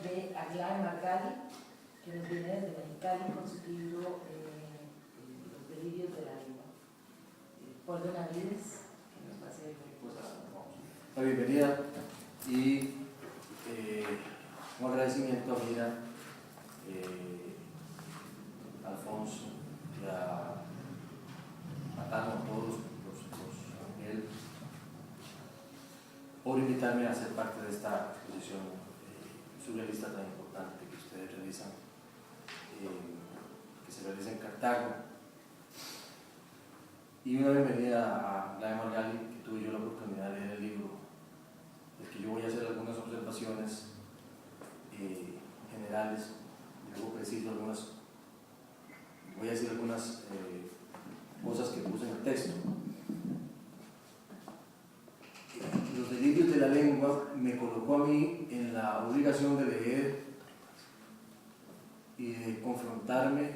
de Aglaé Margali, que nos viene desde Mexicali con su libro Los delirios de la lengua. Paul Benavides, que nos va a hacer la bienvenida y un agradecimiento a Mira, a Alfonso y a Tano, a todos los Miguel, por invitarme a ser parte de esta exposición surrealista tan importante que ustedes realizan, que se realiza en Cartago. Y una bienvenida a Aglaé Margali, que tuve yo la oportunidad de leer el libro, del que yo voy a hacer algunas observaciones generales, y luego preciso algunas, voy a decir algunas cosas que puse en el texto. Los delirios de la lengua me colocó a mí en la obligación de leer y de confrontarme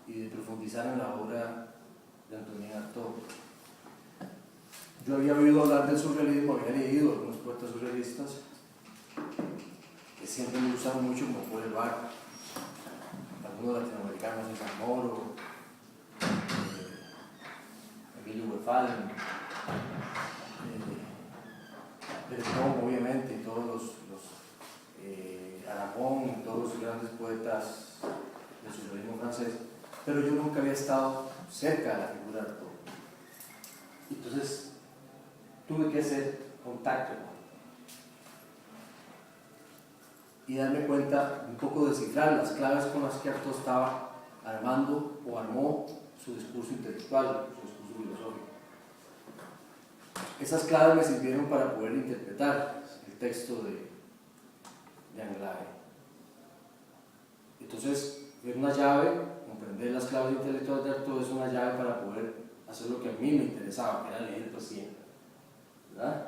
y de profundizar en la obra de Antonín Artaud. Yo había oído hablar del surrealismo, había leído algunos poetas surrealistas que siempre me gustaron mucho, como Paul Eluard, algunos latinoamericanos, César Moro, Emilio Wefallen, Breton, obviamente, y todos los Aragón, todos los grandes poetas del surrealismo francés, pero yo nunca había estado cerca de la figura de Artaud. Entonces tuve que hacer contacto y darme cuenta, un poco descifrar las claves con las que Artaud estaba armando o armó su discurso intelectual, su discurso filosófico. Esas claves me sirvieron para poder interpretar el texto de Aglaé. Entonces, es una llave, comprender las claves intelectuales de Artaud es una llave para poder hacer lo que a mí me interesaba, que era leer poesía, ¿verdad?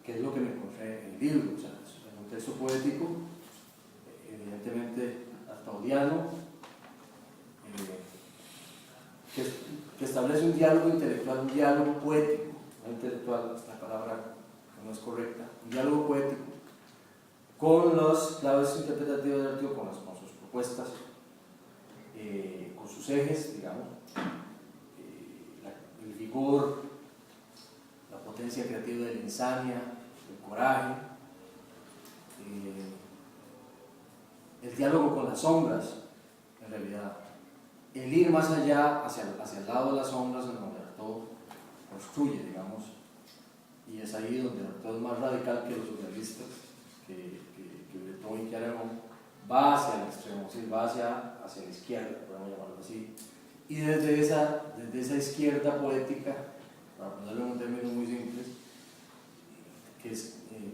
Que es lo que me encontré en el libro, o sea, es un texto poético, evidentemente artaudiano, que establece un diálogo intelectual, un diálogo poético, no intelectual, la palabra no es correcta, un diálogo poético con las claves interpretativas de Artaud, con sus propuestas, con sus ejes, digamos, el vigor, la potencia creativa de la insania, el coraje, el diálogo con las sombras, en realidad, el ir más allá, hacia el lado de las sombras, en donde Artaud construye, digamos, y es ahí donde Artaud es más radical que los surrealistas, que Breton y que Aragón, va hacia el extremo, es decir, va hacia la izquierda, podemos llamarlo así, y desde esa izquierda poética, para ponerlo en un término muy simple, que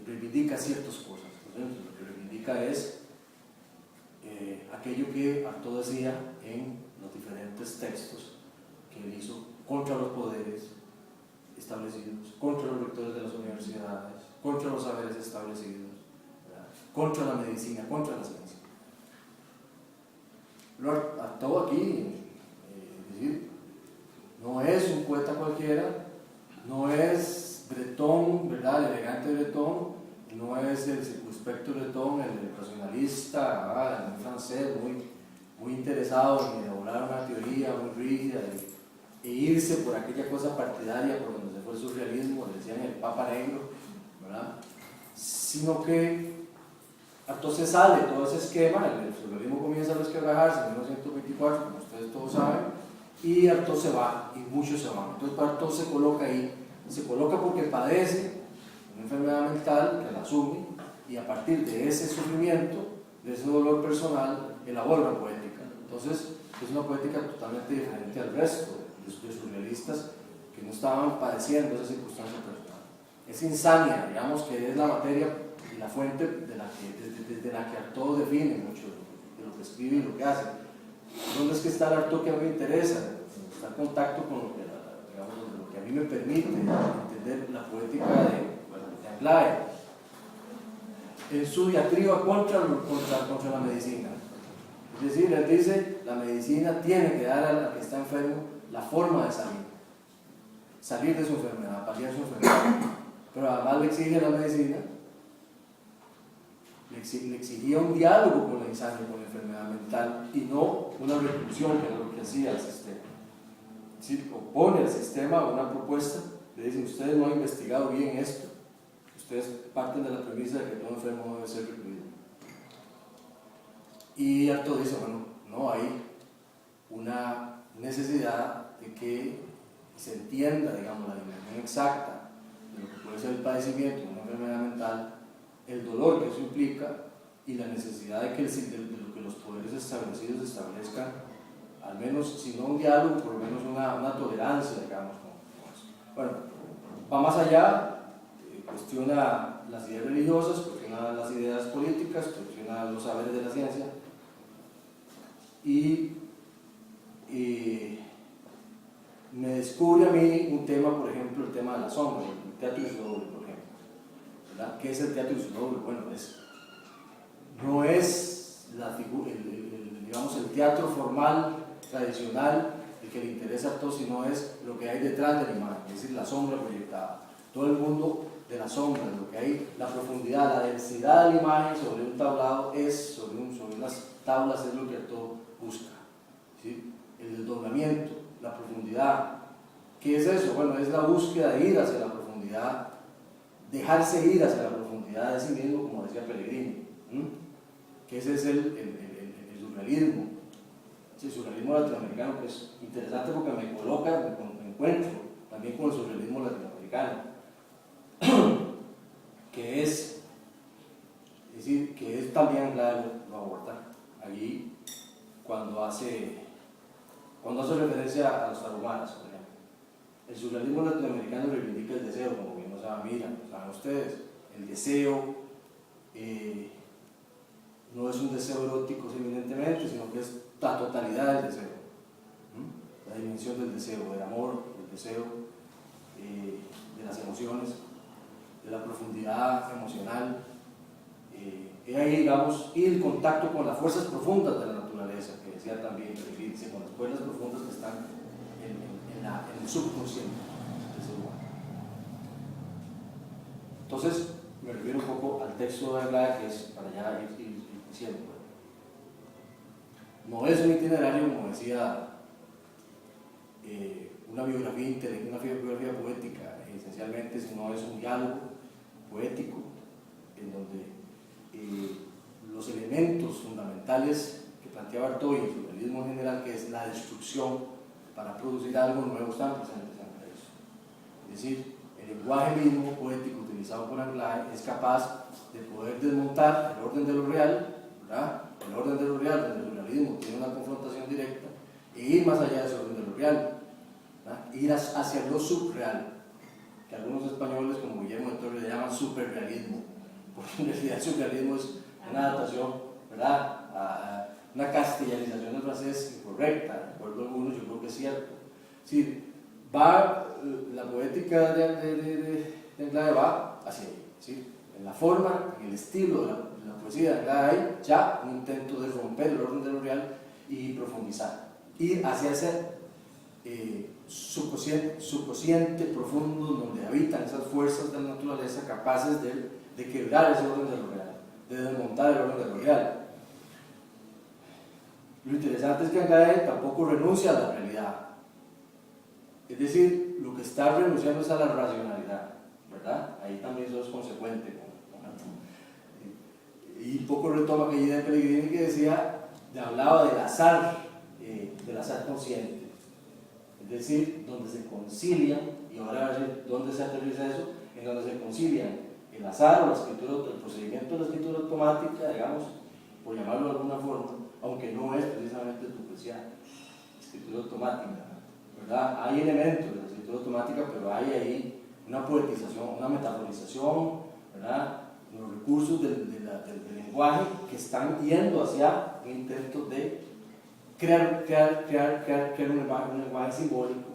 reivindica ciertas cosas. Entonces, lo que reivindica es aquello que Artaud decía en los diferentes textos que él hizo contra los poderes establecidos, contra los rectores de las universidades, contra los saberes establecidos, ¿verdad? Contra la medicina, contra la ciencia. Artaud aquí, es decir, no es un poeta cualquiera, no es Breton, ¿verdad? El elegante Breton, no es el circunspecto Breton, el racionalista, el francés, muy interesado en elaborar una teoría muy rígida e irse por aquella cosa partidaria por donde se fue el surrealismo, le decían el Papa Negro, ¿verdad? Sino que Artaud se sale de todo ese esquema, el surrealismo comienza a resquebrajarse en 1924, como ustedes todos saben, y Artaud se va, y muchos se van. Entonces Artaud se coloca ahí, se coloca porque padece una enfermedad mental, que la asume, y a partir de ese sufrimiento, de ese dolor personal, elabora una poética. Entonces es una poética totalmente diferente al resto de surrealistas que no estaban padeciendo esa circunstancia personal. Es insania, digamos, que es la materia y la fuente desde la que Artaud define mucho de lo que escribe y lo que hace. ¿Dónde es que está el Artaud que a mí me interesa? Está en contacto con lo que a mí me permite entender la poética de Aglaé. En su diatriba contra la medicina. Es decir, él dice, la medicina tiene que dar al que está enfermo la forma de salir de su enfermedad, paliar su enfermedad. Pero además le exige a la medicina le exigía un diálogo con la insania, con la enfermedad mental, y no una reclusión, que era lo que hacía el sistema. Es decir, opone al sistema una propuesta, le dicen: ustedes no han investigado bien esto, ustedes parten de la premisa de que todo enfermo debe ser recluido. Y Artaud dice: bueno, no, hay una necesidad de que se entienda, digamos, la dimensión exacta de lo que puede ser el padecimiento de una enfermedad mental, el dolor que eso implica y la necesidad de que los poderes establecidos establezcan, al menos, si no un diálogo, por lo menos una tolerancia, digamos, con eso. Bueno, va más allá, cuestiona las ideas religiosas, cuestiona las ideas políticas, cuestiona los saberes de la ciencia, y me descubre a mí un tema, por ejemplo, el tema de la sombra, el teatro y su doble, por ejemplo, ¿verdad? ¿Qué es el teatro y su doble? Bueno, no es digamos, el teatro formal, tradicional, el que le interesa a todos, sino es lo que hay detrás de la imagen, es decir, la sombra proyectada. Todo el mundo de la sombra, lo que hay, la profundidad, la densidad de la imagen sobre un tablado, sobre unas tablas, es lo que Artaud busca, ¿sí? El desdoblamiento, la profundidad. ¿Qué es eso? Bueno, es la búsqueda de ir hacia la profundidad, dejarse ir hacia la profundidad de sí mismo, como decía Pellegrini, que ese es el surrealismo. El surrealismo latinoamericano, que es interesante porque me encuentro también con el surrealismo latinoamericano, que es decir, que es también, claro, lo abordar allí cuando hace referencia a los tarumanas, por ejemplo. El surrealismo latinoamericano reivindica el deseo, como bien lo saben ustedes. El deseo no es un deseo erótico evidentemente, sino que es la totalidad del deseo, la dimensión del deseo, del amor, del deseo, de las emociones, de la profundidad emocional, ahí, digamos, y el contacto con las fuerzas profundas de la naturaleza, que decía también, con las fuerzas profundas que están en el subconsciente del ser humano. Entonces, me refiero un poco al texto de Anglade, que es para ya ir diciendo. No es un itinerario, como decía, una biografía poética, esencialmente, sino es un diálogo poético en donde los elementos fundamentales que planteaba Artaud y el surrealismo en general, que es la destrucción para producir algo nuevo, están presentes en eso. Es decir, el lenguaje mismo poético utilizado por Anglade es capaz de poder desmontar el orden de lo real, ¿verdad? El orden de lo real, donde el surrealismo tiene una confrontación directa, e ir más allá de ese orden de lo real, ¿verdad? Ir hacia lo subreal, que algunos españoles como Guillermo de Torres le llaman superrealismo, porque en realidad el surrealismo es una adaptación, ¿verdad?, a una castellanización del francés incorrecta, de acuerdo a algunos, yo creo que es cierto. Es decir, la poética de Anglade va hacia ahí, ¿sí? En la forma, en el estilo de la poesía de Anglade hay ya un intento de romper el orden de lo real y profundizar, ir hacia ese subconsciente profundo donde habitan esas fuerzas de la naturaleza capaces de quebrar ese orden de lo real, de desmontar el orden de lo real. Lo interesante es que Anglade tampoco renuncia a la realidad, es decir, lo que está renunciando es a la racionalidad, ¿verdad? Ahí también eso es consecuente y un poco retoma aquella idea de Pellegrini que decía, hablaba del azar consciente, es decir, donde se concilian, y ahora a ver dónde se aterriza eso, en donde se concilian el azar o el procedimiento de la escritura automática, digamos, por llamarlo de alguna forma, aunque no es precisamente tu poesía, escritura automática, ¿verdad? Hay elementos de la escritura automática, pero hay ahí una poetización, una metaforización, ¿verdad? Los recursos del lenguaje que están yendo hacia un intento de crear un lenguaje simbólico,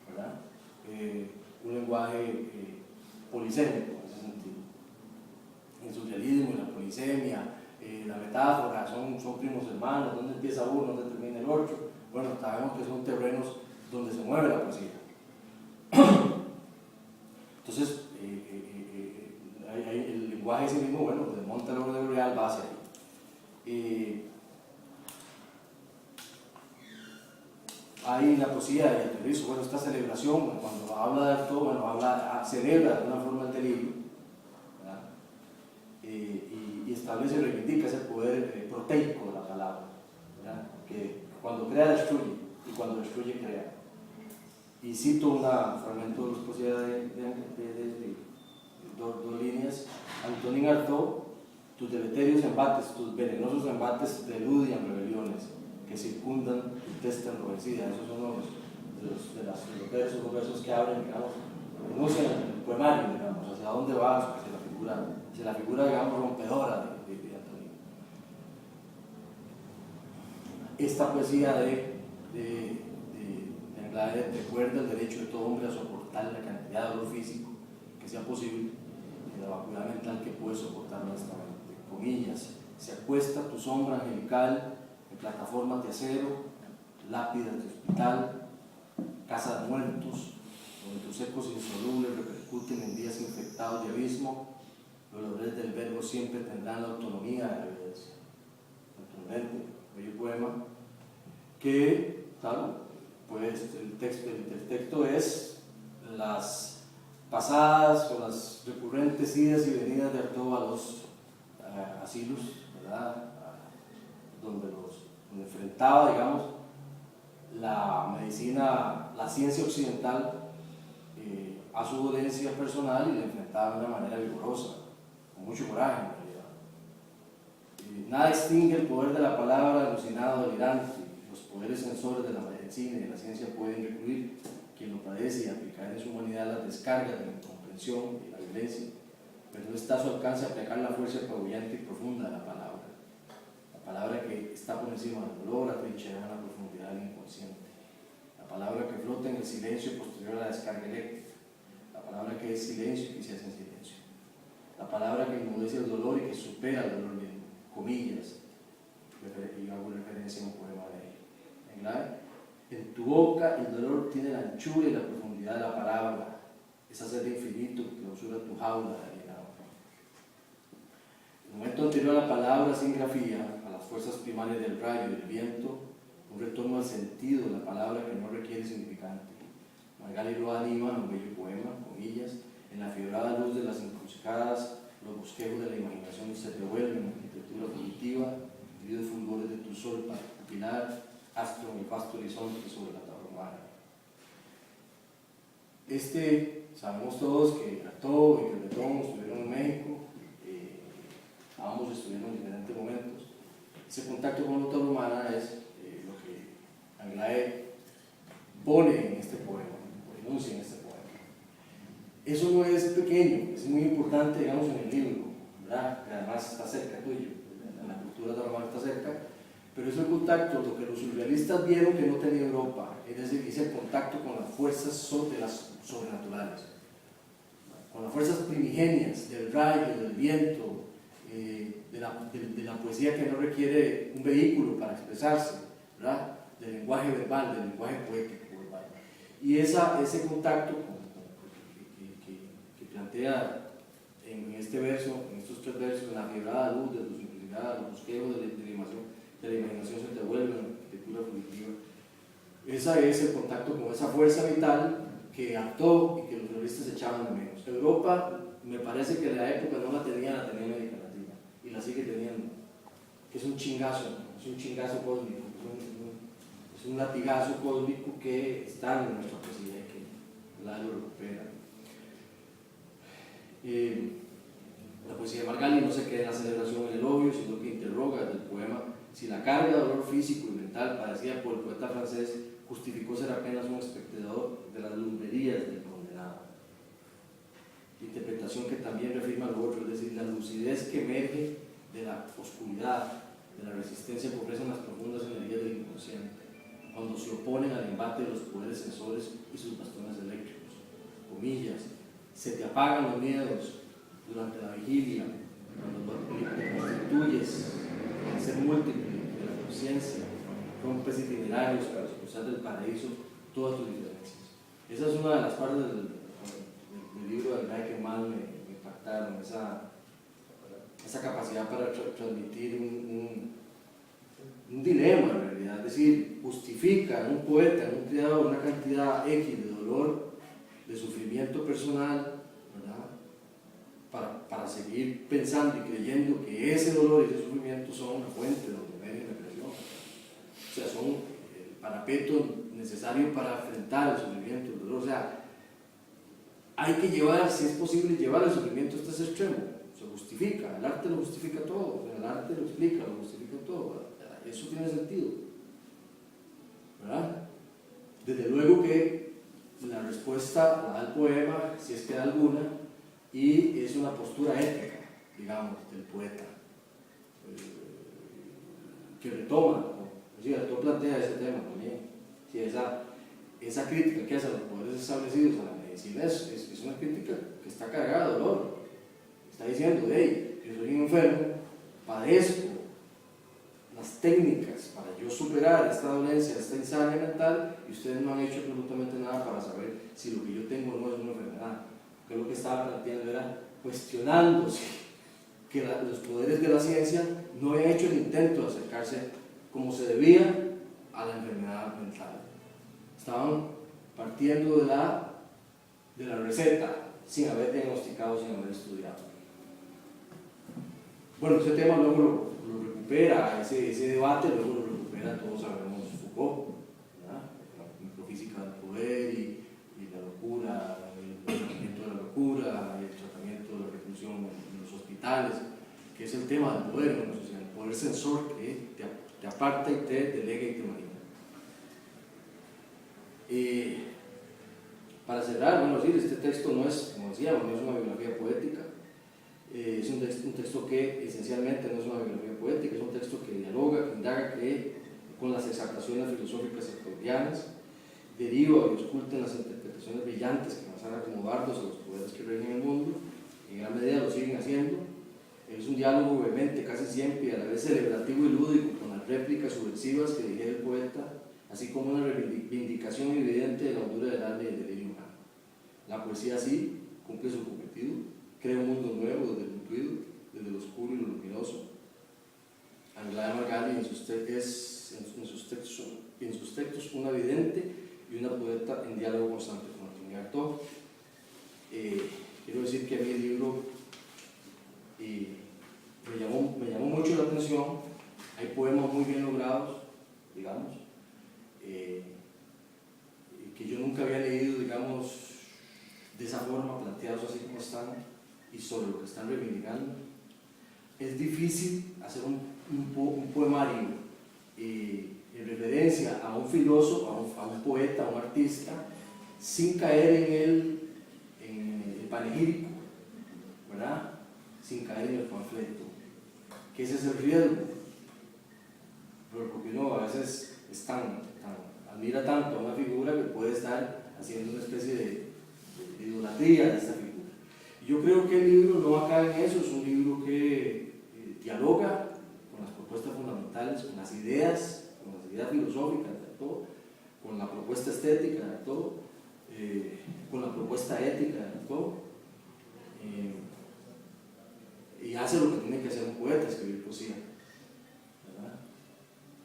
¿verdad? Un lenguaje polisémico en ese sentido. El surrealismo y la polisemia, la metáfora, son primos hermanos, ¿dónde empieza uno, dónde termina el otro? Bueno, sabemos que son terrenos donde se mueve la poesía. Entonces, el lenguaje ese mismo, bueno, remonta al orden boreal va hacia ahí. Hay la poesía de aterrizo, bueno, esta celebración, cuando habla de Artaud, bueno, celebra de alguna forma el delirio, ¿verdad? Y establece y reivindica ese poder proteico de la palabra, ¿verdad? Que cuando crea destruye y cuando destruye crea. Y cito un fragmento de la poesía de dos líneas. Antonin Artaud: tus deleterios embates, tus venenosos embates preludian rebeliones que circundan tu testa enrojecida. Esos son los versos que abren, digamos, enuncian el poemario, digamos, hacia dónde va, hacia la figura, digamos, rompedora de Antonin. Esta poesía de Anglade recuerda el derecho de todo hombre a soportar la cantidad de dolor físico que sea posible y la vacuidad mental que puede soportar honestamente. Comillas: se acuesta tu sombra angelical en plataformas de acero, lápidas de hospital, casa de muertos, donde tus ecos insolubles repercuten en días infectados de abismo. Los laureles del verbo siempre tendrán la autonomía de la evidencia. Naturalmente, bello poema que, claro, pues el texto es las pasadas o las recurrentes idas y venidas de Artaud a los asilos, ¿verdad? Donde enfrentaba, digamos, la medicina, la ciencia occidental a su dolencia personal, y la enfrentaba de una manera vigorosa, con mucho coraje en realidad. Nada extingue el poder de la palabra alucinado, delirante. Los poderes sensores de la medicina y de la ciencia pueden recluir quien lo padece y aplicar en su humanidad las descargas de la incomprensión y la violencia, pero no está a su alcance aplicar la fuerza apabullante y profunda de la palabra. La palabra que está por encima del dolor, atrincherada en la profundidad del inconsciente. La palabra que flota en el silencio posterior a la descarga eléctrica. La palabra que es silencio y que se hace en silencio. La palabra que enmudece el dolor y que supera el dolor mismo. Comillas, y hago referencia a un poema de Anglade. En tu boca el dolor tiene la anchura y la profundidad de la palabra, esa sed infinito que clausura tu jaula de alienado. En el momento anterior a la palabra sin grafía, a las fuerzas primarias del rayo y del viento, un retorno al sentido de la palabra que no requiere significante. Margali lo anima en un bello poema, comillas: en la fibrada luz de las encrucijadas, los bosquejos de la imaginación se revuelven en arquitectura fugitiva, de fulgores de tu sol pupilar, astro en el vasto horizonte sobre la tablomara. Sabemos todos que Artaud y que Breton estuvieron en México, ambos estuvieron en diferentes momentos. Ese contacto con la tablomara es lo que Anglade pone en este poema, o enuncia en este poema. Eso no es pequeño, es muy importante, digamos, en el libro, ¿verdad? Que además está cerca tuyo. La cultura tablomara está cerca, pero es el contacto, lo que los surrealistas vieron que no tenía Europa, es decir, es el contacto con las fuerzas sobrenaturales, con las fuerzas primigenias del rayo, del viento, de la poesía que no requiere un vehículo para expresarse, ¿verdad? Del lenguaje verbal, del lenguaje poético verbal. Y ese contacto que plantea en este verso, en estos tres versos, en la fibrada luz de tu simplicidad, los bosquejos de la imaginación se te vuelven en la arquitectura fugitiva. Ese es el contacto con esa fuerza vital que Artaud y que los realistas echaban de menos. Europa, me parece que en la época no la tenía América Latina, y la sigue teniendo, que es un chingazo cósmico, es un latigazo cósmico que está en nuestra poesía y que la lo recupera. La poesía de Margali no se queda en la celebración del elogio, sino que interroga desde el poema si la carga de dolor físico y mental padecida por el poeta francés justificó ser apenas un espectador de las lumbrerías del condenado. Interpretación que también reafirma lo otro, es decir, la lucidez que emerge de la oscuridad, de la resistencia que ofrecen las profundas energías del inconsciente, cuando se oponen al embate de los poderes sensores y sus bastones eléctricos. Comillas: se te apagan los miedos durante la vigilia, cuando te constituyes en el ser múltiple de la conciencia, rompes itinerarios para expulsar del paraíso todas tus diferencias. Esa es una de las partes del libro de Anglade que más me impactaron, esa esa capacidad para transmitir un dilema en realidad, es decir, justifica en un poeta, en un creador, una cantidad X de dolor, de sufrimiento personal, ¿verdad? Para seguir pensando y creyendo que ese dolor y ese sufrimiento son la fuente de los medios de creación. O sea, son el parapeto necesario para enfrentar el sufrimiento, el dolor. O sea, hay que llevar, si es posible, llevar el sufrimiento hasta ese extremo. Se justifica, el arte lo justifica todo, el arte lo explica, lo justifica todo, ¿verdad? Eso tiene sentido, ¿verdad? Desde luego que la respuesta la da el poema, si es que da alguna, y es una postura ética, digamos, del poeta, que retoma, ¿no? El autor plantea ese tema también. Si esa crítica que hace a los poderes establecidos a la medicina es una crítica que está cargada de dolor. Está diciendo, hey, yo soy un enfermo, padezco las técnicas para yo superar esta dolencia, esta insania mental, y ustedes no han hecho absolutamente nada para saber si lo que yo tengo no es una enfermedad. Que lo que estaba planteando era cuestionándose que los poderes de la ciencia no habían hecho el intento de acercarse como se debía a la enfermedad mental. Estaban partiendo de la receta sin haber diagnosticado, sin haber estudiado. Bueno, ese tema luego lo recupera, ese debate luego lo recupera, todos sabemos, Foucault, ¿verdad? La microfísica del poder y la locura, el tratamiento de la locura y el tratamiento de la reclusión en los hospitales, que es el tema del poder en la sociedad, el poder censor que te aparta y te delega y te marina. Para cerrar, bueno, decir, este texto no es, como decíamos, no es una biografía poética. Es un texto que esencialmente no es una biografía poética, es un texto que dialoga, que indaga con las exaltaciones filosóficas hegelianas, deriva y ausculta en las interpretaciones brillantes que pasaron como dardos a los poderes que rigen el mundo, en gran medida lo siguen haciendo. Es un diálogo vehemente, casi siempre, y a la vez celebrativo y lúdico, con las réplicas subversivas que digiere el poeta, así como una reivindicación evidente de la hondura del alma y del delirio humano. La poesía así cumple su cometido, crea un mundo nuevo desde el intuido, desde lo oscuro y lo luminoso. Anglada Margali en sus textos una vidente y una poeta en diálogo constante con la Trinidad Artaud. Quiero decir que a mí el libro me llamó mucho la atención. Hay poemas muy bien logrados, digamos, que yo nunca había leído, digamos, de esa forma, planteados así como están y sobre lo que están reivindicando. Es difícil hacer un poemario en referencia a un filósofo, a un poeta, a un artista, sin caer en el panegírico, ¿verdad? Sin caer en el panfleto, que ese es el riesgo, porque uno a veces admira tanto a una figura que puede estar haciendo una especie de idolatría de esta figura. Yo creo que el libro no va a caer en eso, es un libro que dialoga con las propuestas fundamentales, con las ideas filosóficas de todo, con la propuesta estética de todo, con la propuesta ética de todo, y hace lo que tiene que hacer un poeta, escribir poesía, ¿verdad?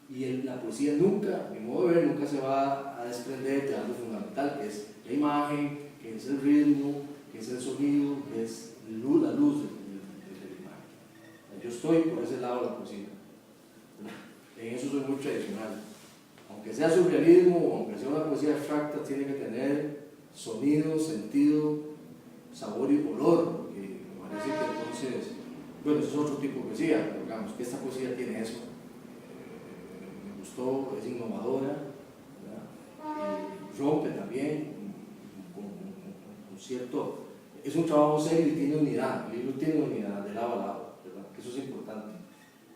Y la poesía nunca, a mi modo de ver, nunca se va a desprender de algo fundamental, que es la imagen, que es el ritmo, que es el sonido, que es la luz de la imagen. Yo estoy por ese lado de la poesía, ¿verdad? En eso soy muy tradicional. Aunque sea surrealismo, aunque sea una poesía abstracta, tiene que tener sonido, sentido, sabor y color, porque me parece que entonces, bueno, eso es otro tipo de poesía, pero digamos que esta poesía tiene eso. Me gustó, es innovadora, rompe también con cierto, es un trabajo serio y tiene unidad, el libro tiene unidad de lado a lado, ¿verdad? Que eso es importante,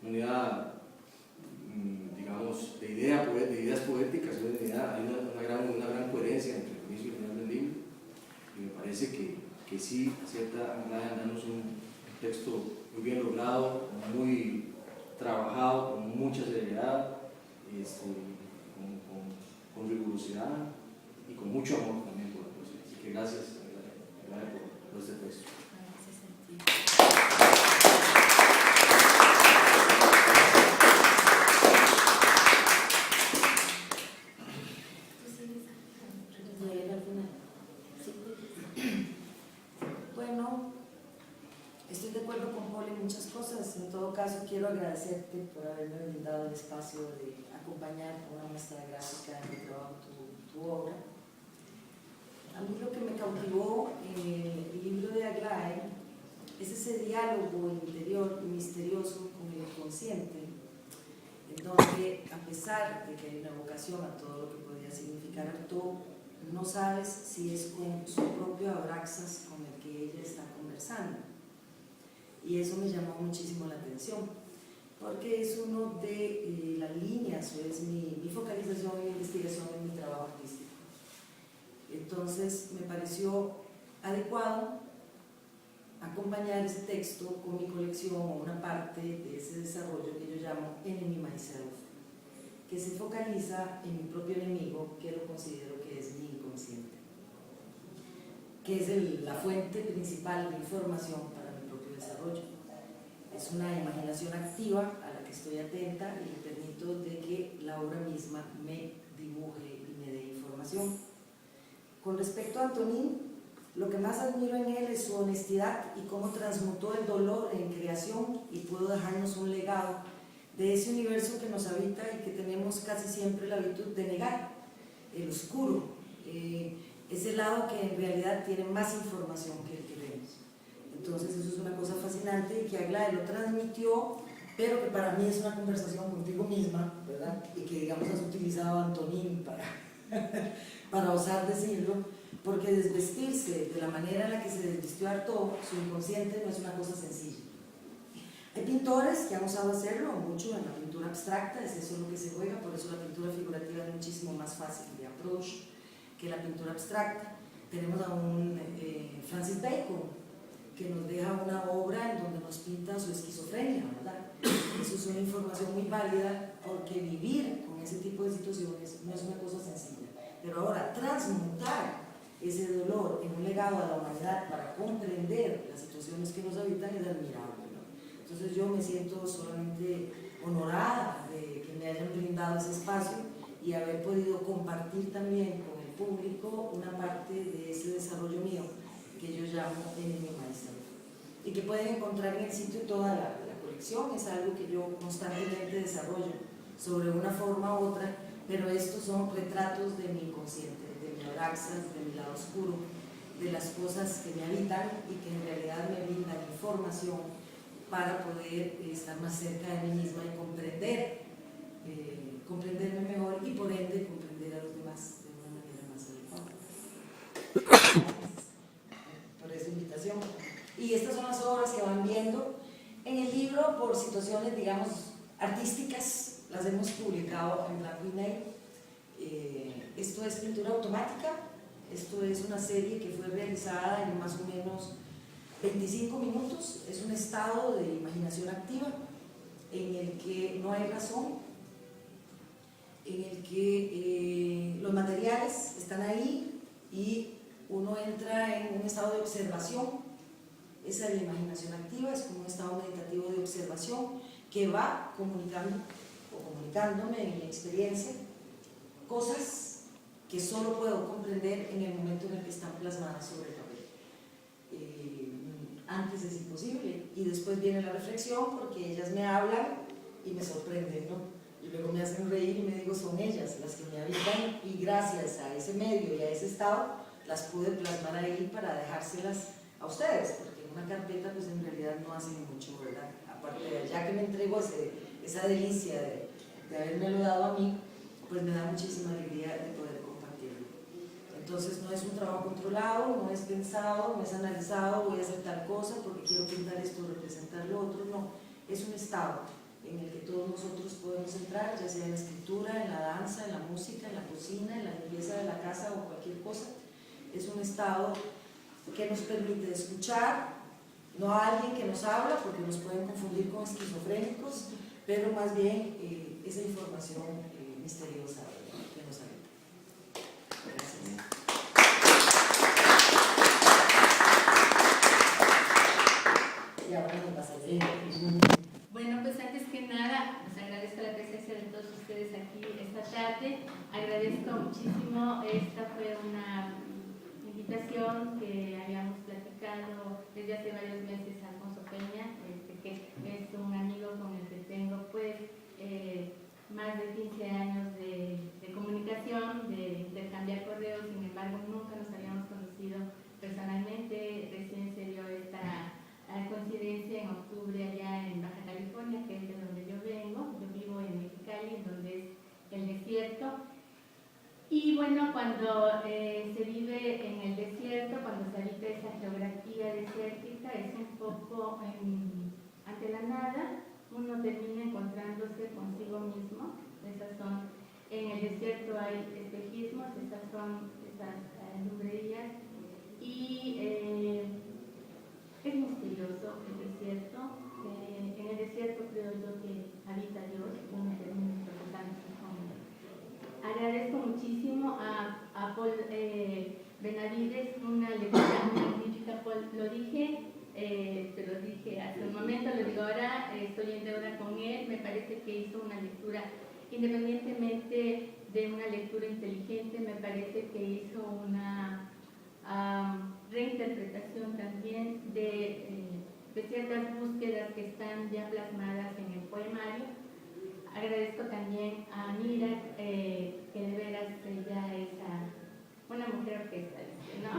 unidad, digamos, de ideas poéticas, hay una gran coherencia entre el inicio y el final del libro, y me parece que sí acierta Anglada en darnos un texto muy bien logrado, muy trabajado, con mucha seriedad, con rigurosidad y con mucho amor también por la poesía. Así que gracias por este texto. muchas cosas. En todo caso, quiero agradecerte por haberme brindado el espacio de acompañar con una muestra gráfica de mi trabajo, tu obra. A mí lo que me cautivó en el libro de Aglaé es ese diálogo interior y misterioso con el inconsciente, en donde, a pesar de que hay una vocación a todo lo que podría significar Artaud, no sabes si es con su propio Abraxas con el que ella está conversando. Y eso me llamó muchísimo la atención, porque es uno de las líneas, o es mi focalización y investigación en mi trabajo artístico. Entonces me pareció adecuado acompañar ese texto con mi colección o una parte de ese desarrollo que yo llamo Enemy Myself, que se focaliza en mi propio enemigo, que lo considero que es mi inconsciente, que es la fuente principal de información para mi propio desarrollo. Es una imaginación activa a la que estoy atenta y le permito de que la obra misma me dibuje y me dé información. Con respecto a Antonín, lo que más admiro en él es su honestidad y cómo transmutó el dolor en creación y pudo dejarnos un legado de ese universo que nos habita y que tenemos casi siempre la virtud de negar, el oscuro, ese lado que en realidad tiene más información que el que vemos. Entonces eso es una cosa fascinante y que Aglaé lo transmitió, pero que para mí es una conversación contigo misma, ¿verdad? Y que digamos has utilizado a Antonín para osar decirlo, porque desvestirse de la manera en la que se desvistió Artaud, su inconsciente, no es una cosa sencilla. Hay pintores que han osado hacerlo mucho en la pintura abstracta, es eso lo que se juega, por eso la pintura figurativa es muchísimo más fácil de approach que la pintura abstracta. Tenemos a un Francis Bacon, que nos deja una obra en donde nos pinta su esquizofrenia, ¿verdad? Eso es una información muy válida, porque vivir con ese tipo de situaciones no es una cosa sencilla. Pero ahora, transmutar ese dolor en un legado a la humanidad para comprender las situaciones que nos habitan es admirable, ¿no? Entonces yo me siento solamente honorada de que me hayan brindado ese espacio y haber podido compartir también con el público una parte de ese desarrollo mío que yo llamo Enemy Myself, y que pueden encontrar en el sitio toda la colección. Es algo que yo constantemente desarrollo sobre una forma u otra, pero estos son retratos de mi inconsciente, de mi Abraxas, de mi lado oscuro, de las cosas que me habitan y que en realidad me brindan información para poder estar más cerca de mí misma y comprenderme mejor y por ende comprender a los demás de una manera más adecuada. Por esa invitación. Y estas son las obras que van viendo en el libro por situaciones, digamos, artísticas. Las hemos publicado en blanco y negro. Esto es pintura automática. Esto es una serie que fue realizada en más o menos 25 minutos. Es un estado de imaginación activa en el que no hay razón, en el que los materiales están ahí y uno entra en un estado de observación. Esa es la imaginación activa, es como un estado meditativo de observación que va comunicando o comunicándome en mi experiencia cosas que solo puedo comprender en el momento en el que están plasmadas sobre el papel. Antes es imposible, y después viene la reflexión porque ellas me hablan y me sorprenden, ¿no? Y luego me hacen reír y me digo, son ellas las que me habitan, y gracias a ese medio y a ese estado las pude plasmar ahí para dejárselas a ustedes, porque en una carpeta pues en realidad no hacen mucho, ¿verdad? Aparte de ya que me entrego esa delicia de habérmelo dado a mí, pues me da muchísima alegría de poder compartirlo. Entonces no es un trabajo controlado, no es pensado, no es analizado, voy a hacer tal cosa porque quiero pintar esto, representar lo otro, no. Es un estado en el que todos nosotros podemos entrar, ya sea en la escritura, en la danza, en la música, en la cocina, en la limpieza de la casa o cualquier cosa. Es un estado que nos permite escuchar, no a alguien que nos habla, porque nos pueden confundir con esquizofrénicos, pero más bien esa información misteriosa que nos habita. Gracias. Y ahora nos vas a decir. Bueno, pues antes que nada, les agradezco la presencia de todos ustedes aquí esta tarde. Agradezco muchísimo, esta fue una invitación que habíamos platicado desde hace varios meses a Alfonso Peña, que es un amigo con el que tengo pues más de 15 años de comunicación, de intercambiar correos. Sin embargo nunca nos habíamos conocido personalmente. Recién se dio esta coincidencia en octubre allá en Baja California, que es de donde yo vengo. Yo vivo en Mexicali, en donde es el desierto. Y bueno, cuando se vive en el desierto, cuando se habita esa geografía desértica, es un poco ante la nada, uno termina encontrándose consigo mismo. Esas son, en el desierto hay espejismos, esas son esas lumbrerías, y es misterioso el desierto. En el desierto creo yo que habita Dios, uno termina preguntándose cómo. Agradezco muchísimo a Paul Benavides, una lectura magnífica. Paul, lo dije, te lo dije hace un momento, lo digo ahora, estoy en deuda con él. Me parece que hizo una lectura, independientemente de una lectura inteligente, me parece que hizo una reinterpretación también de ciertas búsquedas que están ya plasmadas en el poemario. Agradezco también a Mira, que de veras ella es una mujer orquesta, ¿no?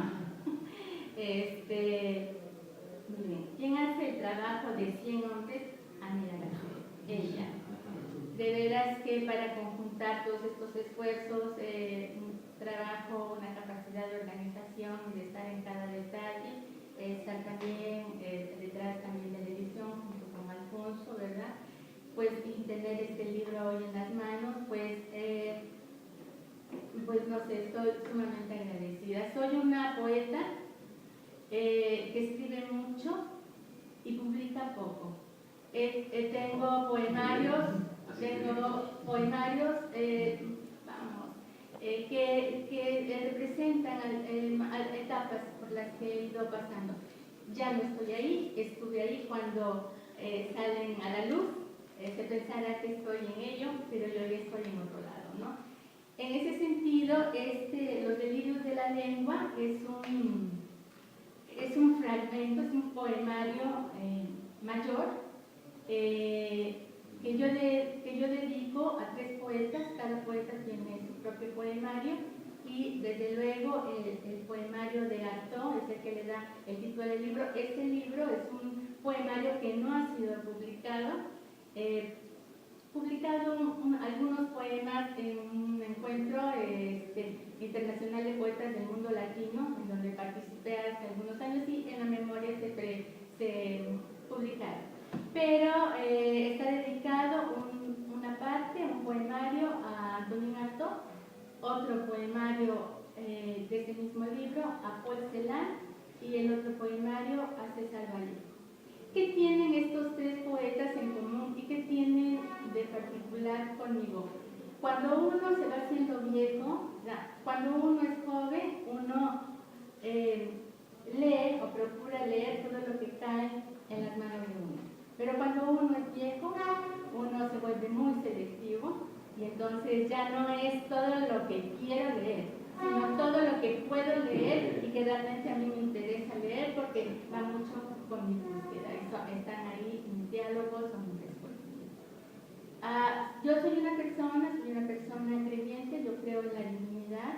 Muy bien. ¿Quién hace el trabajo de 100 hombres? Mira, ella. De veras que para conjuntar todos estos esfuerzos, un trabajo, una capacidad de organización, de estar en cada detalle, estar también detrás también de la edición junto con Alfonso, ¿verdad? Pues, y tener este libro hoy en las manos, pues no sé, estoy sumamente agradecida. Soy una poeta que escribe mucho y publica poco. Tengo poemarios, que representan etapas por las que he ido pasando. Ya no estoy ahí, estuve ahí cuando salen a la luz. Se pensará que estoy en ello, pero yo ya estoy en otro lado, ¿no? En ese sentido, Los delirios de la lengua es un fragmento, es un poemario mayor que yo dedico a 3 poetas. Cada poeta tiene su propio poemario, y desde luego el poemario de Artaud es el que le da el título del libro. Este libro es un poemario que no ha sido publicado. Publicado algunos poemas en un encuentro internacional de poetas del mundo latino, en donde participé hace algunos años, y en la memoria se publicaron. Pero está dedicado una parte, un poemario a Antonin Artaud, otro poemario de ese mismo libro a Paul Celan, y el otro poemario a César Vallejo. ¿Qué tienen estos 3 poetas en común y qué tienen de particular conmigo? Cuando uno se va haciendo viejo, cuando uno es joven, uno lee o procura leer todo lo que cae en las manos de uno. Pero cuando uno es viejo, uno se vuelve muy selectivo, y entonces ya no es todo lo que quiero leer, sino todo lo que puedo leer y que realmente a mí me interesa leer, porque va mucho con mi búsqueda. Están ahí mis diálogos o mis respuestas. Yo soy una persona creyente, yo creo en la divinidad,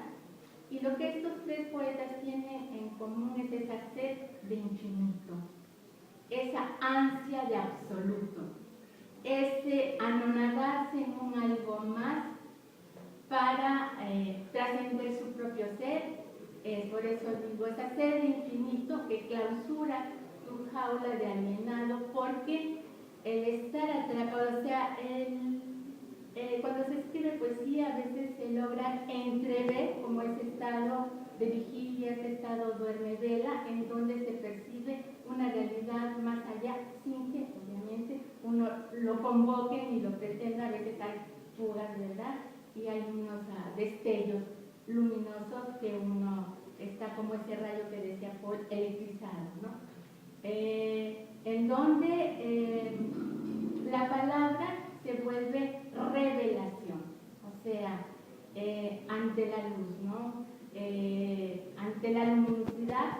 y lo que estos 3 poetas tienen en común es esa sed de infinito, esa ansia de absoluto, ese anonadarse en un algo más para trascender su propio ser. Por eso digo, esa sed de infinito que clausura tu jaula de alienado, porque el estar atrapado, o sea, cuando se escribe poesía a veces se logra entrever como ese estado de vigilia, ese estado duerme-vela, en donde se percibe una realidad más allá, sin que obviamente uno lo convoque ni lo pretenda. A veces hay fugas, ¿verdad? Y hay unos destellos luminosos que uno está como ese rayo que decía Paul, electrizado, ¿no? En donde la palabra se vuelve revelación, o sea, ante la luz, ¿no? Ante la luminosidad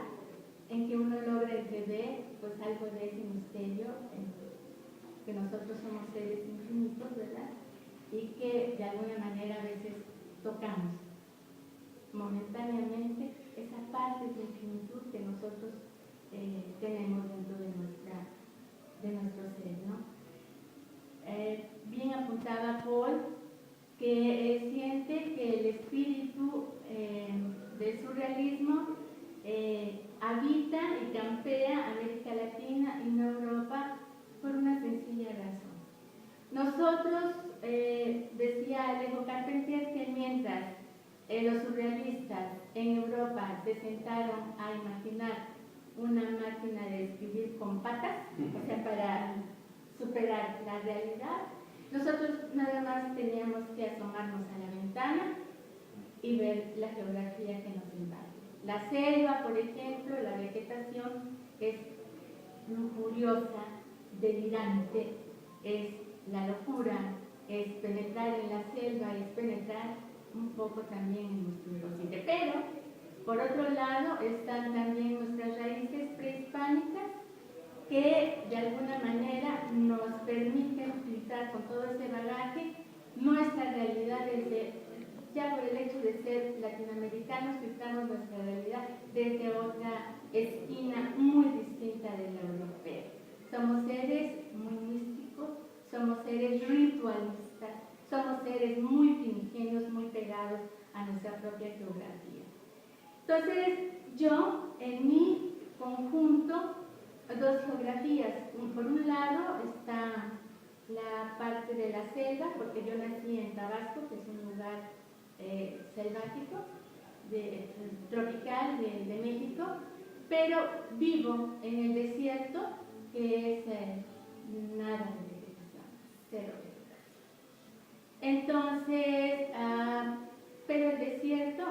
en que uno logra entrever pues algo de ese misterio que nosotros somos seres infinitos, ¿verdad? Y que de alguna manera a veces tocamos momentáneamente esa parte de infinitud que nosotros tenemos dentro de nuestro ser, ¿no? Bien apuntaba Paul que siente que el espíritu del surrealismo habita y campea América Latina y no Europa por una sencilla razón. Nosotros, decía Alejo Carpentier, que mientras los surrealistas en Europa se sentaron a imaginar una máquina de escribir con patas, o sea, para superar la realidad, nosotros nada más teníamos que asomarnos a la ventana y ver la geografía que nos invade. La selva, por ejemplo, la vegetación es lujuriosa, delirante, es la locura, es penetrar en la selva, es penetrar un poco también en nuestro inconsciente. Pero, por otro lado, están también nuestras raíces prehispánicas que de alguna manera nos permiten utilizar con todo ese bagaje nuestra realidad desde, ya por el hecho de ser latinoamericanos, filtramos nuestra realidad desde otra esquina muy distinta de la europea. Somos seres muy místicos, somos seres ritualistas, somos seres muy primigenios, muy pegados a nuestra propia geografía. Entonces, yo en mi conjunto, dos geografías. Por un lado está la parte de la selva, porque yo nací en Tabasco, que es un lugar selvático, tropical de México, pero vivo en el desierto, que es nada de vegetación, cero vegetación. Entonces, pero el desierto,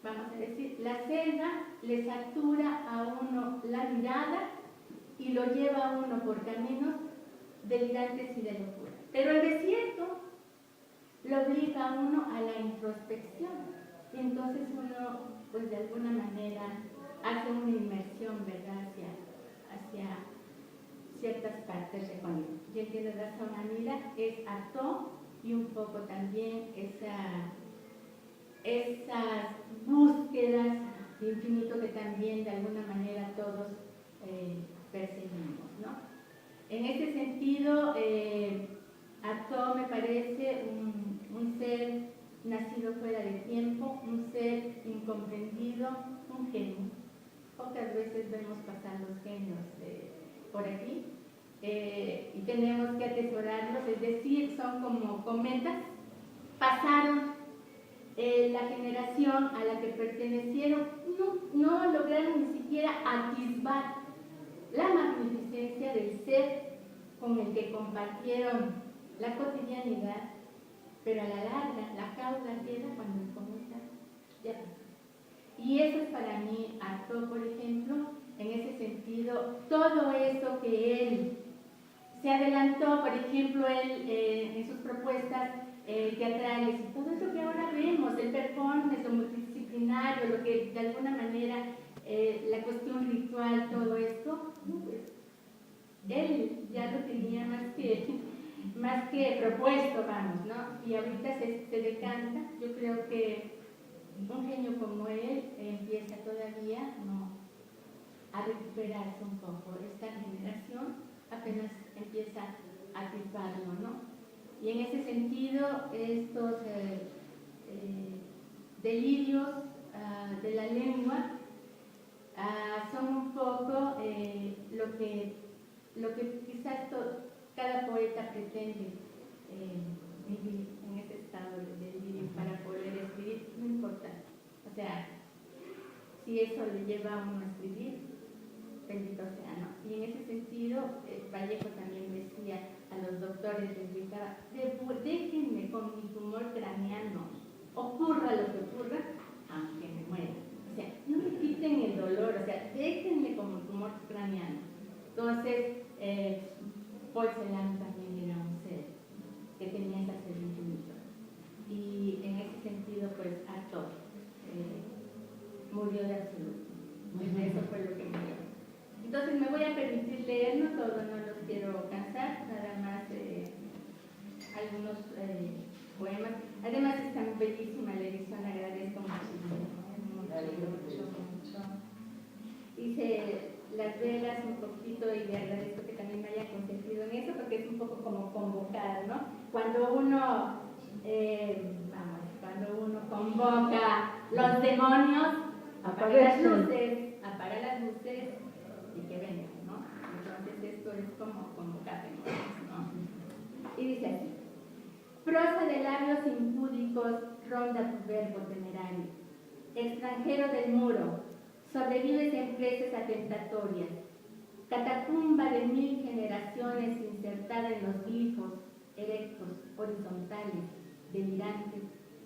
vamos a decir, la selva le satura a uno la mirada y lo lleva a uno por caminos delirantes y de locura. Pero el desierto lo obliga a uno a la introspección. Y entonces uno, pues de alguna manera, hace una inmersión, ¿verdad?, hacia ciertas partes recónditas. Y él tiene razón, Anila, es Artaud y un poco también esas búsquedas de infinito que también de alguna manera todos perseguimos, ¿no? En ese sentido, Artaud me parece un ser nacido fuera de tiempo, un ser incomprendido, un genio. Pocas veces vemos pasar los genios por aquí y tenemos que atesorarlos, es decir, son como cometas, pasaron la generación a la que pertenecieron, no lograron ni siquiera atisbar la magnificencia del ser con el que compartieron la cotidianidad, pero a la larga la causa queda cuando el cometa ya pasó. Y eso es para mí Artaud, por ejemplo, en ese sentido, todo eso que él se adelantó, por ejemplo, él en sus propuestas teatrales y todo eso que ahora vemos, el performance, lo multidisciplinario, lo que de alguna manera la cuestión ritual, todo esto, pues, él ya lo tenía más que propuesto, vamos, ¿no? Y ahorita se decanta. Yo creo que un genio como él empieza todavía, ¿no?, a recuperarse un poco. Esta generación apenas empieza a atisbarlo, ¿no? Y en ese sentido, estos delirios de la lengua son un poco lo que quizás cada poeta pretende vivir en ese estado de delirio para poder escribir, no importa. O sea, si eso le lleva a uno a escribir, bendito sea, ¿no? Y en ese sentido, Vallejo también decía a los doctores, les gritaba, déjenme con mi tumor craneano, ocurra lo que ocurra, aunque me muera. O sea, no me quiten el dolor, o sea, déjenme con mi tumor craneano. Entonces, Paul Celan también era un ser que tenía esa sed infinita. Y en ese sentido, pues, Artaud murió de absoluto. Eso fue lo que murió. Entonces me voy a permitir leer, no todo, no lo quiero cansar, nada más algunos poemas. Además está bellísima la edición, agradezco muchísimo. Me alegro mucho. Hice las velas un poquito y le agradezco que también me haya consentido en eso, porque es un poco como convocar, ¿no? Cuando uno convoca los demonios, apaga las luces y que vengan, ¿no? Entonces esto es como convocar demonios, ¿no? Y dice así: prosa de labios impúdicos ronda tu verbo temerario. Extranjero del muro, sobrevives en preces atentatorias. Catacumba de 1000 generaciones insertada en los glifos, erectos, horizontales, delirantes,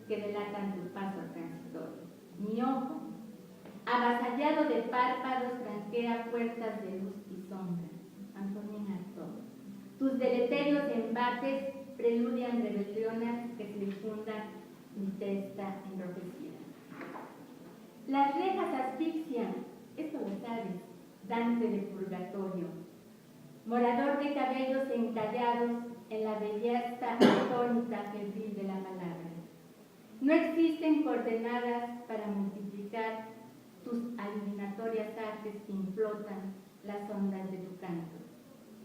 que delatan tu paso transitorio. Mi ojo, avasallado de párpados, franquea puertas de luz y sombra. Antonín Artaud. Tus deleterios embates preludian rebeliones que se difundan mi testa enrojecida. Las rejas asfixian, esto lo sabes, Dante de purgatorio, morador de cabellos encallados en la belleza atónita febril de la palabra. No existen coordenadas para multiplicar tus adivinatorias artes que implotan las ondas de tu canto.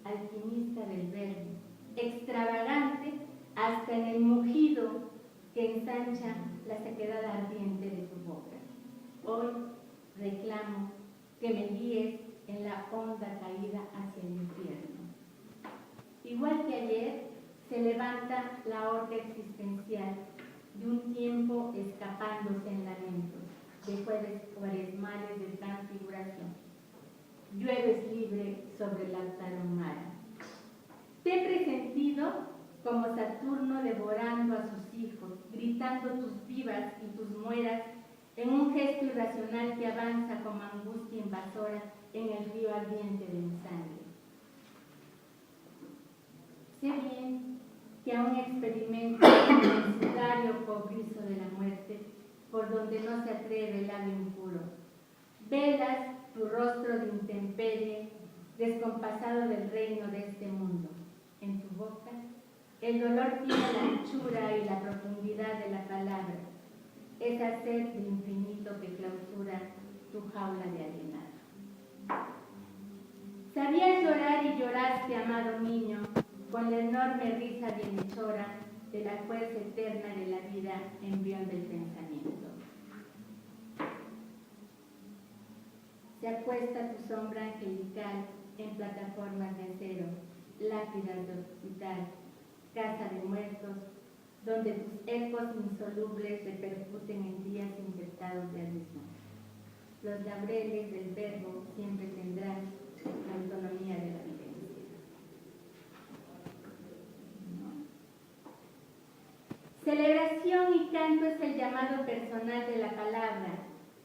Alquimista del verbo, extravagante hasta en el mugido que ensancha la sequedad ardiente de tu boca. Hoy reclamo que me guíes en la honda caída hacia el infierno. Igual que ayer, se levanta la horca existencial de un tiempo escapándose en lamentos, de jueves cuaresmales de transfiguración. Llueves libre sobre la tarahumara. Te he presentido como Saturno devorando a sus hijos, gritando tus vivas y tus mueras en un gesto irracional que avanza como angustia invasora en el río ardiente de mi sangre. Sé bien que aún experimento el sudario cobrizo de la muerte, por donde no se atreve el labio impuro. Velas tu rostro de intemperie, descompasado del reino de este mundo. En tu boca, el dolor tiene la anchura y la profundidad de la palabra, esa sed de infinito que clausura tu jaula de alienado. Sabías llorar y lloraste, amado niño, con la enorme risa bienhechora de la fuerza eterna de la vida, embrión del pensamiento. Se acuesta tu sombra angelical en plataformas de acero, lápidas de hospital, casa de muertos, donde tus ecos insolubles repercuten en días infectados de abismo. Los laureles del verbo siempre tendrán la autonomía de la vivencia. ¿No? Celebración y canto es el llamado personal de la palabra,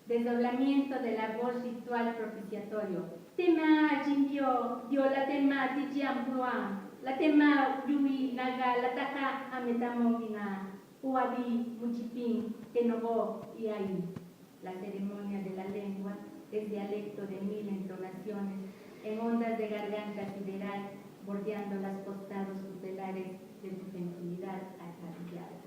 desdoblamiento de la voz ritual propiciatorio. Tema jindio, dio la tema dijiambruan, la tema yui naga, la taja ametamogina, uadi, muchipin, tenobo y ahí. La ceremonia de la lengua es dialecto de 1000 entonaciones, en ondas de garganta sideral, bordeando los costados tutelares de tu gentilidad acariciada.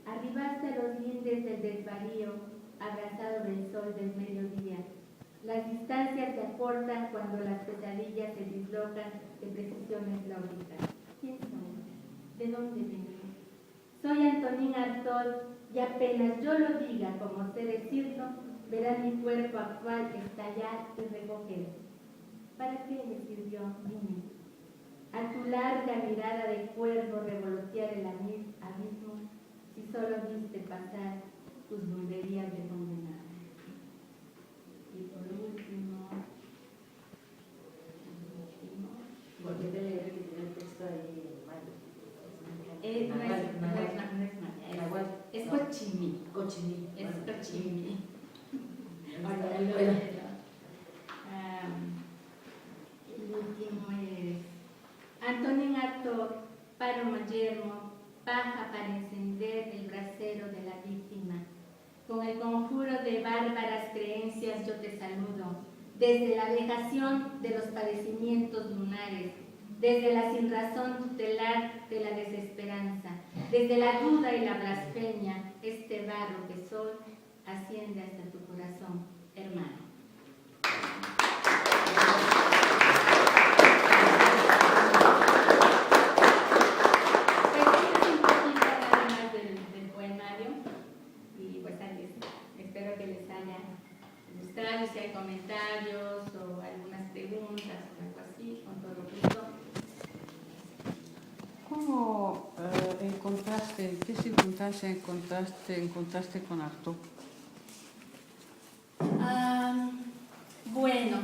Arribaste a los lindes del desvarío, abrazado del sol del mediodía. Las distancias se acortan cuando las pesadillas se dislocan de precisiones lógicas. ¿Quién soy? ¿De dónde vengo? Soy Antonín Artaud y apenas yo lo diga como sé decirlo, verás mi cuerpo actual estallar y recogerse. ¿Para qué le sirvió? Dime. A tu larga mirada de cuervo revolotear el abismo, si solo viste pasar tus volverías de condenado. Y por último, Porque te leer el texto ahí en mayo. Es cochimí. Cochimí. Es cochimí. El último es Antonín Artaud, Páramo yermo, paja para encender el brasero de la víctima, con el conjuro de bárbaras creencias días yo te saludo, desde la vejación de los padecimientos lunares, desde la sinrazón tutelar de la desesperanza, desde la duda y la blasfemia, este barro que soy asciende hasta tu corazón, hermano. Pues esto es un poquito nada más del poemario y pues espero que les haya gustado, si hay comentarios o algunas preguntas o algo así, con todo gusto. ¿Cómo encontraste, en qué circunstancia encontraste con Artaud? Bueno,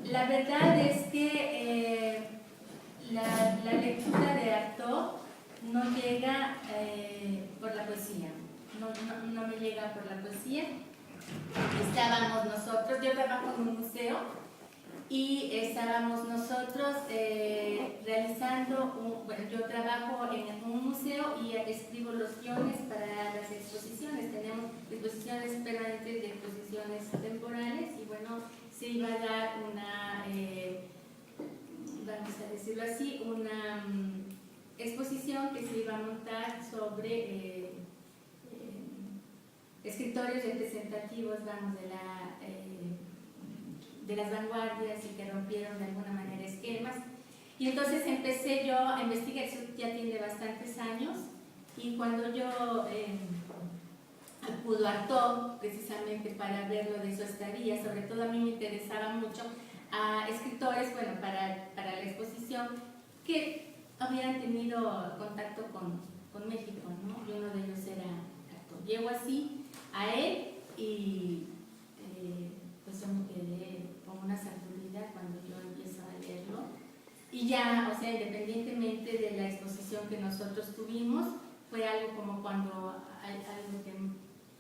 la verdad es que la lectura de Artaud no llega por la poesía, no me llega por la poesía. Estábamos nosotros, yo trabajo en un museo y estábamos nosotros realizando, yo trabajo en un museo y escribo los guiones para las exposiciones. Tenemos exposiciones permanentes de exposiciones temporales y bueno, se iba a dar una, vamos a decirlo así, una exposición que se iba a montar sobre escritores representativos, vamos, de las vanguardias y que rompieron de alguna manera esquemas. Y entonces empecé yo a investigar, eso ya tiene bastantes años, y cuando yo acudo a Artaud, precisamente para ver lo de su estadía, sobre todo a mí me interesaba mucho a escritores, bueno, para la exposición, que habían tenido contacto con México, ¿no? Y uno de ellos era Artaud. Llego así a él y pues yo me quedé con una sacudida cuando yo empiezo a leerlo. Y ya, o sea, independientemente de la exposición que nosotros tuvimos, fue algo como cuando hay algo que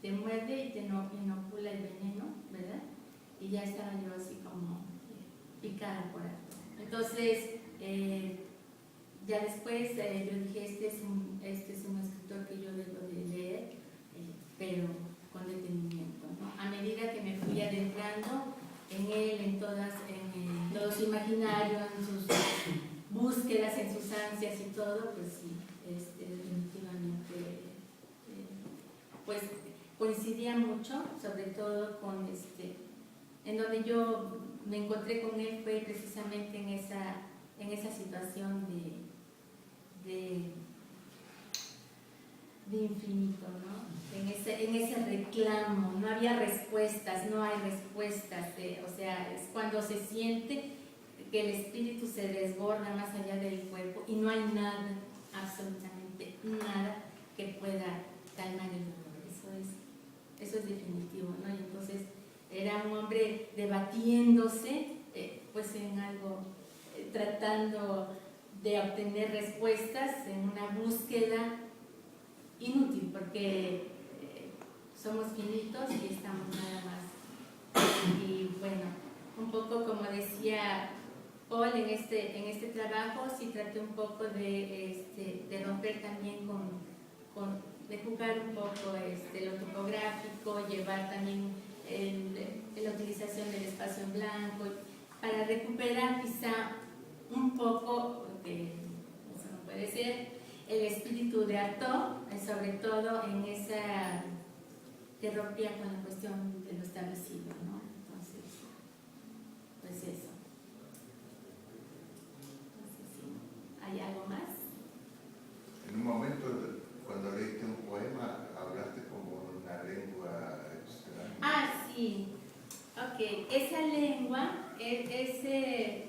te muerde y te inocula el veneno, ¿verdad? Y ya estaba yo así como picada por algo. Entonces, ya después yo dije, este es un escritor que yo debo de leer, pero con detenimiento, ¿no? A medida que me fui adentrando en él, en todo su imaginario, en sus búsquedas, en sus ansias y todo, pues sí, definitivamente pues coincidía mucho, sobre todo con en donde yo me encontré con él fue precisamente en esa situación de infinito, ¿no? En ese reclamo, no había respuestas, no hay respuestas, o sea, es cuando se siente que el espíritu se desborda más allá del cuerpo y no hay nada, absolutamente nada que pueda calmar el dolor. Eso es definitivo, ¿no? Y entonces era un hombre debatiéndose, pues en algo, tratando de obtener respuestas en una búsqueda inútil, porque somos finitos y estamos nada más. Y bueno, un poco como decía Paul en este trabajo, sí traté un poco de romper también de jugar un poco lo topográfico, llevar también la utilización del espacio en blanco, para recuperar quizá un poco, porque eso no puede ser, el espíritu de Artaud, sobre todo en esa que rompía con la cuestión de lo establecido, ¿no? Entonces, pues eso. No sé si hay algo más. En un momento, cuando leíste un poema, hablaste como una lengua extraña. Ah, sí. Ok, esa lengua, ese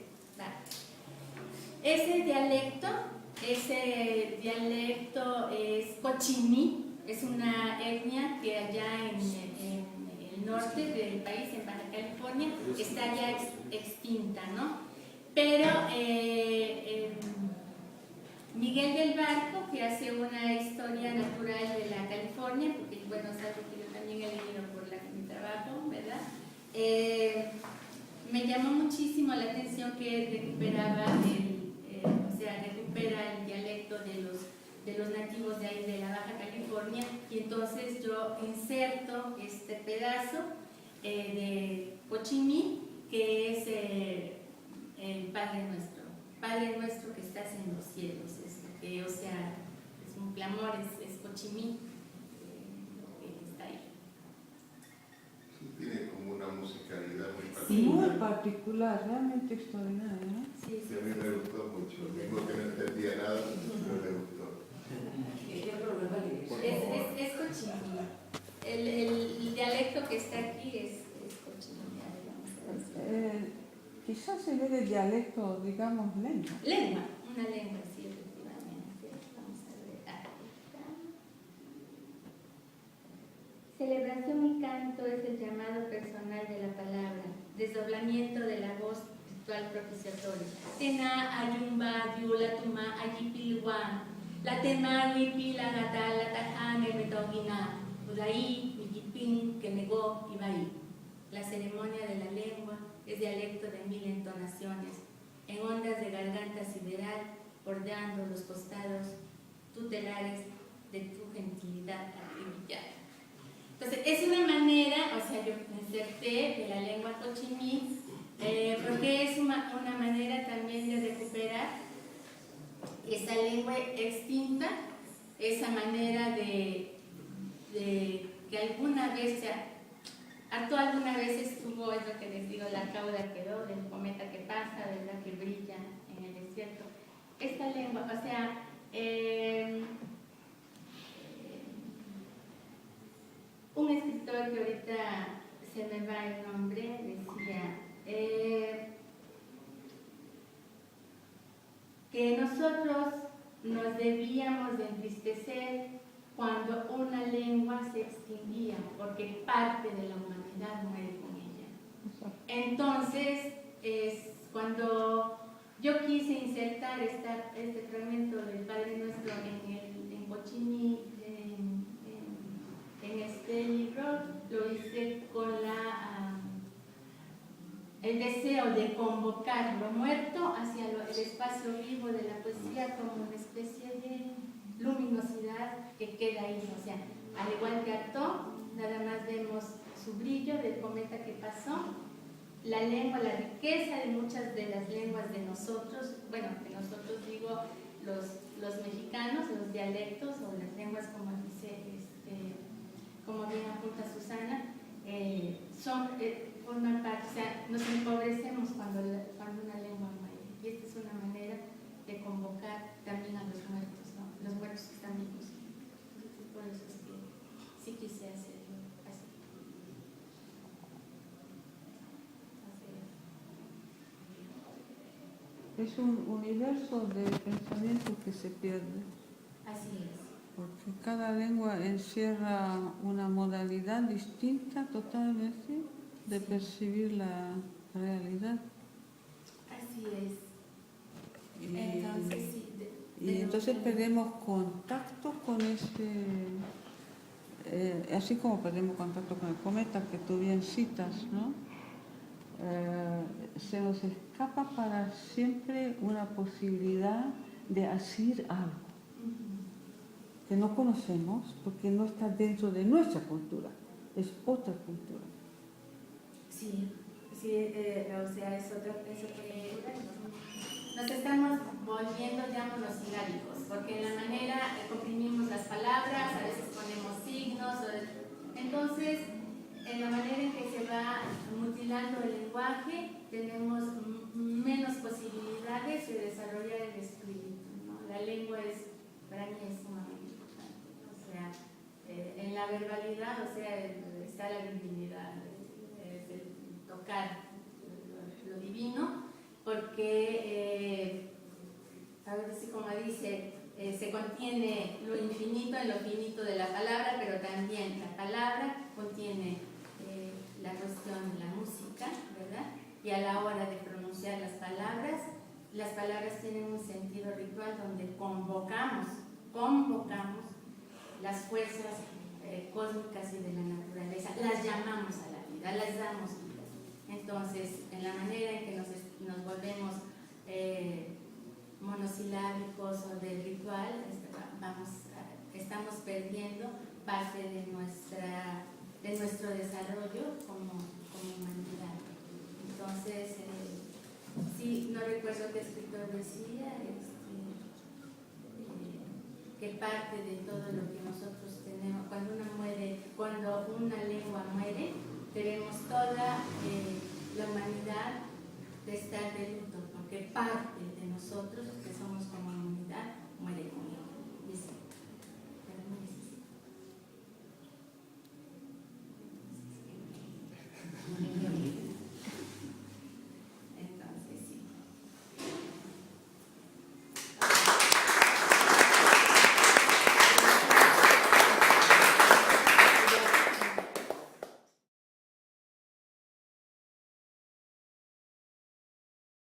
dialecto es cochimí, es una etnia que allá en el norte del país, en Baja California, está ya extinta, ¿no? Pero Miguel del Barco, que hace una historia natural de la California, porque bueno, es algo que yo también he leído por mi trabajo, ¿verdad? Me llamó muchísimo la atención que recuperaba recupera el dialecto de los nativos de ahí de la Baja California, y entonces yo inserto este pedazo de Cochimí, que es el Padre Nuestro. Padre Nuestro que estás en los cielos. O sea, es un clamor, es Cochimí que está ahí. Sí, tiene como una musicalidad muy particular. Sí. Muy particular, realmente extraordinaria, ¿no? Sí, Sí, a mí me gustó mucho. Digo que no entendía nada, pero me gustó. ¿Qué problema le Por es? favor. Es Cochimí. El dialecto que está aquí es Cochimí. Quizás se ve de dialecto, digamos, lengua. Lengua, una lengua, sí, efectivamente. Vamos a ver. Aquí está. Celebración y canto es el llamado personal de la palabra, desdoblamiento de la voz ritual propiciatorio. Tena, ayumba, diula, tuma, ayipilwan, la tema, wipila, gata, la tajane, betogina, udaí, mikipin, que negó, ibaí. La ceremonia de la lengua es dialecto de 1000 entonaciones, en ondas de garganta sideral, bordeando los costados tutelares de tu gentilidad acribillada. Entonces, es una manera, o sea, yo inserté de la lengua cochimí, porque es una manera también de recuperar esa lengua extinta, esa manera de que alguna vez Arto alguna vez estuvo, es lo que les digo, la cauda quedó del cometa que pasa, ¿verdad? Que brilla en el desierto. Esta lengua, o sea, un escritor que ahorita se me va el nombre decía que nosotros nos debíamos de entristecer cuando una lengua se extinguía, porque parte de la humanidad muere con ella. Entonces, cuando yo quise insertar este fragmento del Padre Nuestro en Cochimí, en este libro, lo hice con el deseo de convocar lo muerto hacia el espacio vivo de la poesía como una especie de luminosidad que queda ahí, o sea, al igual que Artaud, nada más vemos su brillo del cometa que pasó, la lengua, la riqueza de muchas de las lenguas de nosotros, bueno, de nosotros digo los mexicanos, los dialectos o las lenguas como dice, como bien apunta Susana, forman parte, o sea, nos empobrecemos cuando una lengua muere, y esta es una manera de convocar también a los muertos, ¿no? Los muertos que están vivos. Entonces, por eso es que sí quise hacerlo así. Es un universo de pensamiento que se pierde, Así es. porque cada lengua encierra una modalidad distinta totalmente de percibir la realidad. Así es. Y, Entonces, sí. y entonces perdemos contacto con así como perdemos contacto con el cometa que tú bien citas, ¿no? Se nos escapa para siempre una posibilidad de hacer algo que no conocemos porque no está dentro de nuestra cultura, es otra cultura. Sí, o sea, es otra cultura. Nos estamos volviendo ya monosilábicos, porque en la manera comprimimos las palabras, a veces ponemos signos, entonces en la manera en que se va mutilando el lenguaje tenemos menos posibilidades de desarrollar el espíritu, ¿no? La lengua para mí es sumamente importante, o sea, en la verbalidad, o sea, está la divinidad, es el tocar lo divino, porque a ver si como dice, se contiene lo infinito en lo finito de la palabra, pero también la palabra contiene la cuestión de la música, ¿verdad? Y a la hora de pronunciar las palabras tienen un sentido ritual donde convocamos las fuerzas cósmicas y de la naturaleza, las llamamos a la vida, las damos vida. Entonces, en la manera en que nos volvemos monosilábicos o del ritual, estamos perdiendo parte de nuestra de nuestro desarrollo como humanidad. Entonces, sí, no recuerdo qué escritor decía, que parte de todo lo que nosotros tenemos, cuando una lengua muere, tenemos toda la humanidad de estar de luto, porque parte de nosotros, que somos como